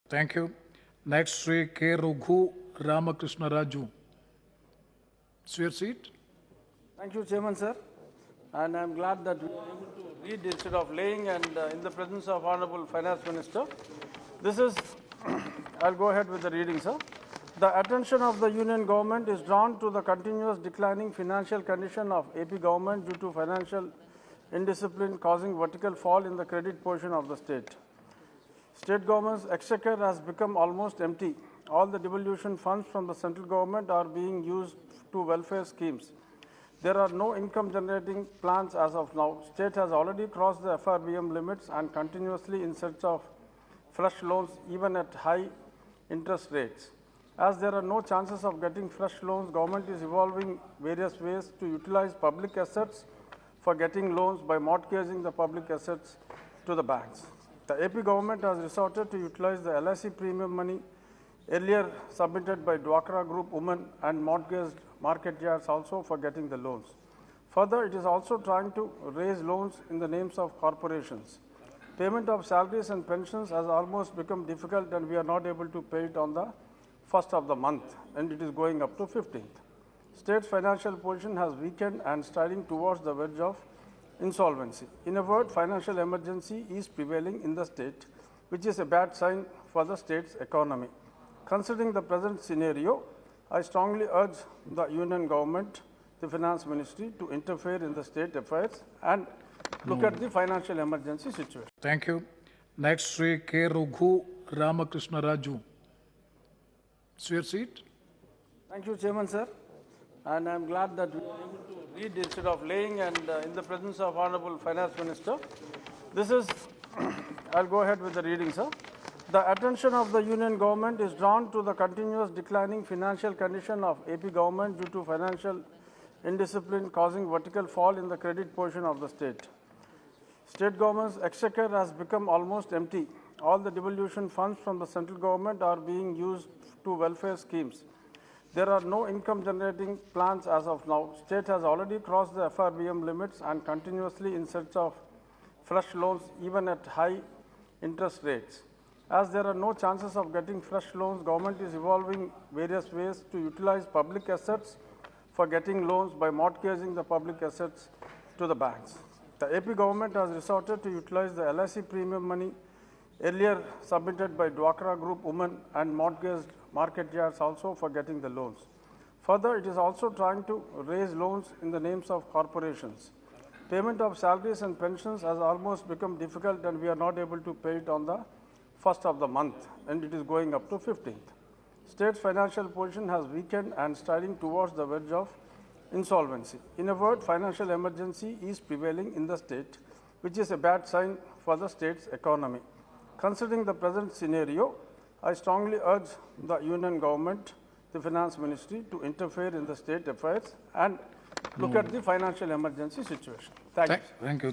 Thank you. Next, Sri K. Raghu Ramakrishna Raju. Swear seat. Thank you, Chairman, sir. And I'm glad that we are able to read instead of laying and in the presence of Honorable Finance Minister. This is, I'll go ahead with the reading, sir. The attention of the Union Government is drawn to the continuous declining financial condition of AP government due to financial indiscipline causing vertical fall in the credit portion of the state. State government's exchequer has become almost empty. All the devolution funds from the central government are being used to welfare schemes. There are no income generating plans as of now. State has already crossed the FRBM limits and continuously in search of fresh loans even at high interest rates. As there are no chances of getting fresh loans, government is evolving various ways to utilize public assets for getting loans by mortgaging the public assets to the banks. The AP government has resorted to utilize the LIC premium money earlier submitted by Dwakra Group women and mortgaged market yards also for getting the loans. Further, it is also trying to raise loans in the names of corporations. Payment of salaries and pensions has almost become difficult and we are not able to pay it on the first of the month and it is going up to 15th. State's financial position has weakened and striding towards the verge of insolvency. In a word, financial emergency is prevailing in the state, which is a bad sign for the state's economy. Considering the present scenario, I strongly urge the Union Government, the Finance Ministry to interfere in the state affairs and look at the financial emergency situation. Thank you. Next, Sri K. Raghu Ramakrishna Raju. Swear seat. Thank you, Chairman, sir. And I'm glad that we are able to read instead of laying and in the presence of Honorable Finance Minister. This is, I'll go ahead with the reading, sir. The attention of the Union Government is drawn to the continuous declining financial condition of AP government due to financial indiscipline causing vertical fall in the credit portion of the state. State government's exchequer has become almost empty. All the devolution funds from the central government are being used to welfare schemes. There are no income generating plans as of now. State has already crossed the FRBM limits and continuously in search of fresh loans even at high interest rates. As there are no chances of getting fresh loans, government is evolving various ways to utilize public assets for getting loans by mortgaging the public assets to the banks. The AP government has resorted to utilize the LIC premium money earlier submitted by Dwakra Group women and mortgaged market yards also for getting the loans. Further, it is also trying to raise loans in the names of corporations. Payment of salaries and pensions has almost become difficult and we are not able to pay it on the first of the month and it is going up to 15th. State's financial position has weakened and striding towards the verge of insolvency. In a word, financial emergency is prevailing in the state, which is a bad sign for the state's economy. Considering the present scenario, I strongly urge the Union Government, the Finance Ministry to interfere in the state affairs and look at the financial emergency situation. Thank you. Thank you.